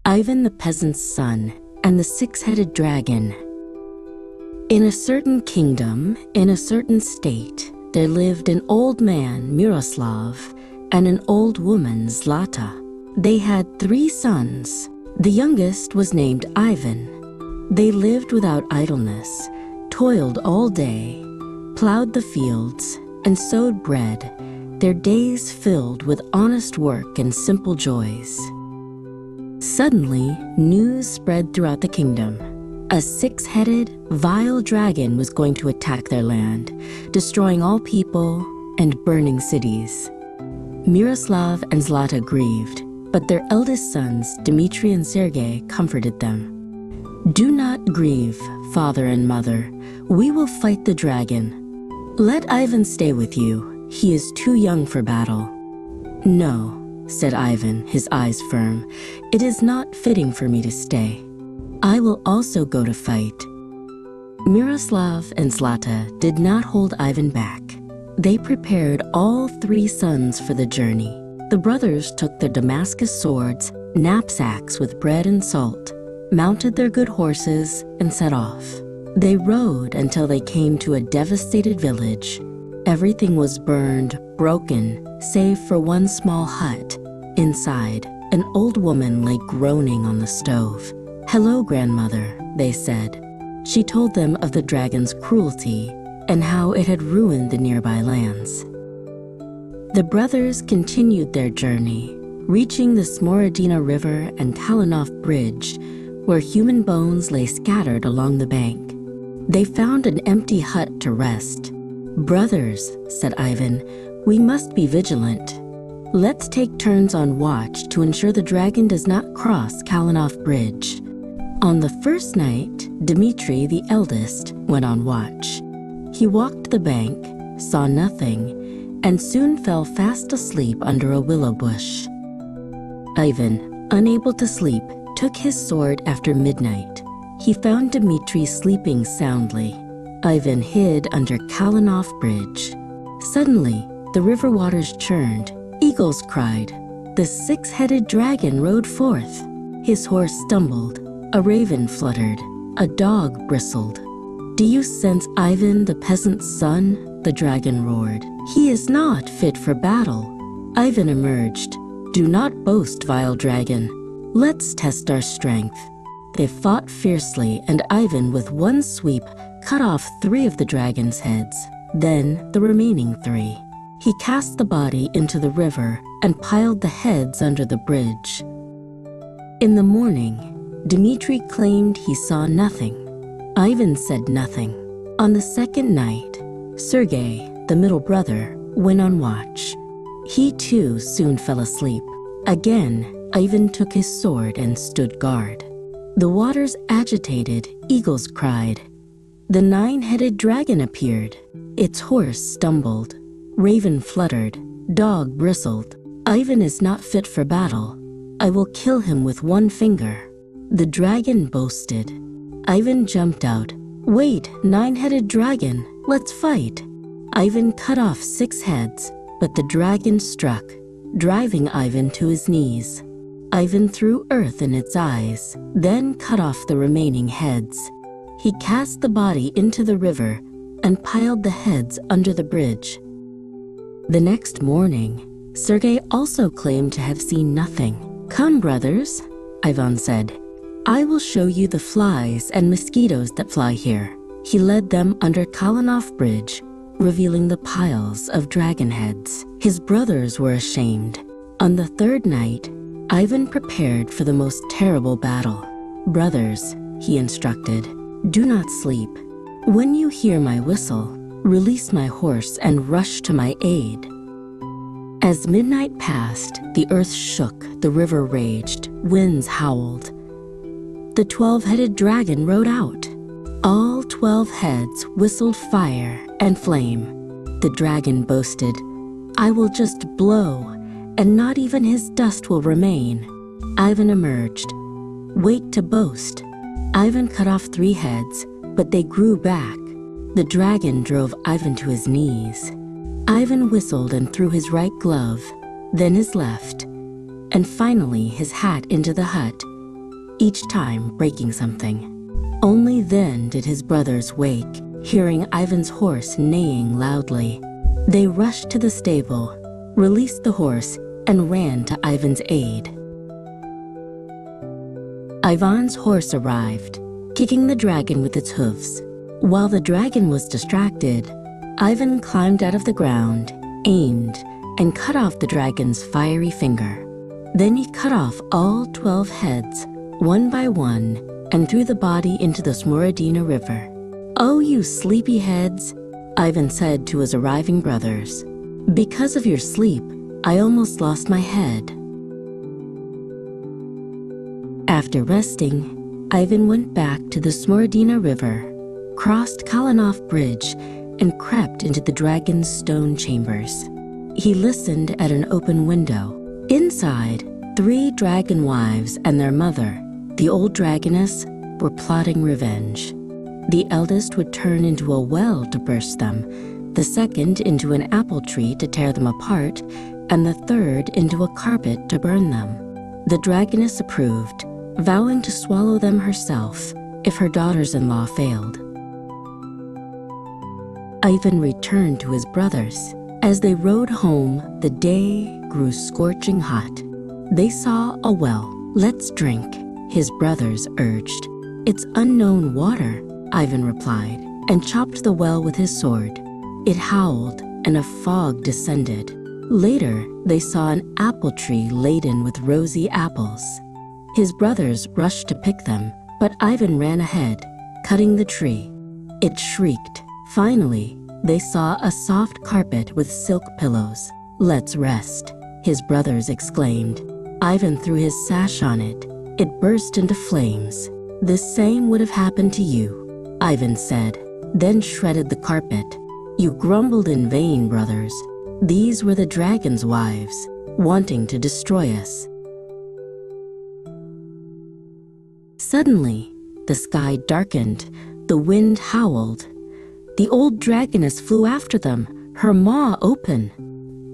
Ivan the Peasant's Son and the Six-Headed Dragon. In a certain kingdom, in a certain state, there lived an old man, Miroslav, and an old woman, Zlata. They had 3 sons. The youngest was named Ivan. They lived without idleness, toiled all day, plowed the fields, and sowed bread, their days filled with honest work and simple joys. Suddenly, news spread throughout the kingdom. A 6-headed, vile dragon was going to attack their land, destroying all people and burning cities. Miroslav and Zlata grieved, but their eldest sons, Dmitri and Sergei, comforted them. "Do not grieve, father and mother. We will fight the dragon. Let Ivan stay with you. He is too young for battle." "No," said Ivan, his eyes firm. "It is not fitting for me to stay. I will also go to fight." Miroslav and Zlata did not hold Ivan back. They prepared all 3 sons for the journey. The brothers took their Damascus swords, knapsacks with bread and salt, mounted their good horses, and set off. They rode until they came to a devastated village. Everything was burned, broken, save for one small hut. Inside, an old woman lay groaning on the stove. "Hello, grandmother," they said. She told them of the dragon's cruelty and how it had ruined the nearby lands. The brothers continued their journey, reaching the Smorodina River and Kalinov Bridge, where human bones lay scattered along the bank. They found an empty hut to rest. "Brothers," said Ivan, "we must be vigilant. Let's take turns on watch to ensure the dragon does not cross Kalinov Bridge." On the first night, Dmitri, the eldest, went on watch. He walked the bank, saw nothing, and soon fell fast asleep under a willow bush. Ivan, unable to sleep, took his sword after midnight. He found Dmitri sleeping soundly. Ivan hid under Kalinov Bridge. Suddenly, the river waters churned. Eagles cried. The 6-headed dragon rode forth. His horse stumbled. A raven fluttered. A dog bristled. "Do you sense Ivan the peasant's son?" the dragon roared. "He is not fit for battle." Ivan emerged. "Do not boast, vile dragon. Let's test our strength." They fought fiercely, and Ivan, with one sweep, cut off 3 of the dragon's heads, then the remaining 3. He cast the body into the river and piled the heads under the bridge. In the morning, Dmitri claimed he saw nothing. Ivan said nothing. On the second night, Sergei, the middle brother, went on watch. He too soon fell asleep. Again, Ivan took his sword and stood guard. The waters agitated, eagles cried. The 9-headed dragon appeared. Its horse stumbled. Raven fluttered. Dog bristled. "Ivan is not fit for battle. I will kill him with one finger." The dragon boasted. Ivan jumped out. "Wait, 9-headed dragon, let's fight." Ivan cut off 6 heads, but the dragon struck, driving Ivan to his knees. Ivan threw earth in its eyes, then cut off the remaining heads. He cast the body into the river and piled the heads under the bridge. The next morning, Sergei also claimed to have seen nothing. "Come, brothers," Ivan said. "I will show you the flies and mosquitoes that fly here." He led them under Kalinov Bridge, revealing the piles of dragon heads. His brothers were ashamed. On the 3rd night, Ivan prepared for the most terrible battle. "Brothers," he instructed, "do not sleep. When you hear my whistle, release my horse and rush to my aid." As midnight passed, the earth shook, the river raged, winds howled. The 12-headed dragon rode out. All 12 heads whistled fire and flame. The dragon boasted, "I will just blow, and not even his dust will remain." Ivan emerged. "Wait to boast." Ivan cut off 3 heads, but they grew back. The dragon drove Ivan to his knees. Ivan whistled and threw his right glove, then his left, and finally his hat into the hut. each time breaking something. Only then did his brothers wake, hearing Ivan's horse neighing loudly. They rushed to the stable, released the horse, and ran to Ivan's aid. Ivan's horse arrived, kicking the dragon with its hooves. While the dragon was distracted, Ivan climbed out of the ground, aimed, and cut off the dragon's fiery finger. Then he cut off all 12 heads, one by one, and threw the body into the Smorodina River. "Oh, you sleepy heads," Ivan said to his arriving brothers. "Because of your sleep, I almost lost my head." After resting, Ivan went back to the Smorodina River, crossed Kalinov Bridge, and crept into the dragon's stone chambers. He listened at an open window. Inside, 3 dragon wives and their mother, the old dragoness, were plotting revenge. The eldest would turn into a well to burst them, the second into an apple tree to tear them apart, and the third into a carpet to burn them. The dragoness approved, vowing to swallow them herself if her daughters-in-law failed. Ivan returned to his brothers. As they rode home, the day grew scorching hot. They saw a well. "Let's drink," his brothers urged. "It's unknown water," Ivan replied, and chopped the well with his sword. It howled, and a fog descended. Later, they saw an apple tree laden with rosy apples. His brothers rushed to pick them, but Ivan ran ahead, cutting the tree. It shrieked. Finally, they saw a soft carpet with silk pillows. "Let's rest," his brothers exclaimed. Ivan threw his sash on it. It burst into flames. "The same would have happened to you," Ivan said, then shredded the carpet. "You grumbled in vain, brothers. These were the dragon's wives, wanting to destroy us." Suddenly, the sky darkened, the wind howled. The old dragoness flew after them, her maw open.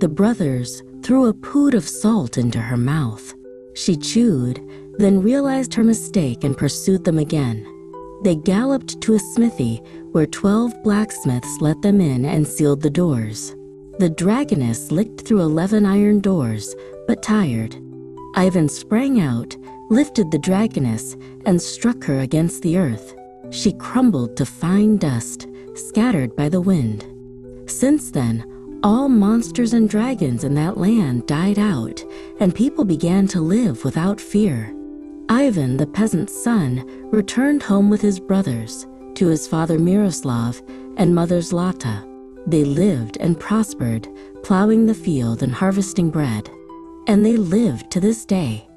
The brothers threw a pood of salt into her mouth. She chewed, then realized her mistake and pursued them again. They galloped to a smithy where 12 blacksmiths let them in and sealed the doors. The dragoness licked through 11 iron doors, but tired. Ivan sprang out, lifted the dragoness, and struck her against the earth. She crumbled to fine dust, scattered by the wind. Since then, all monsters and dragons in that land died out, and people began to live without fear. Ivan, the peasant's son, returned home with his brothers, to his father Miroslav and mother Zlata. They lived and prospered, plowing the field and harvesting bread. And they lived to this day.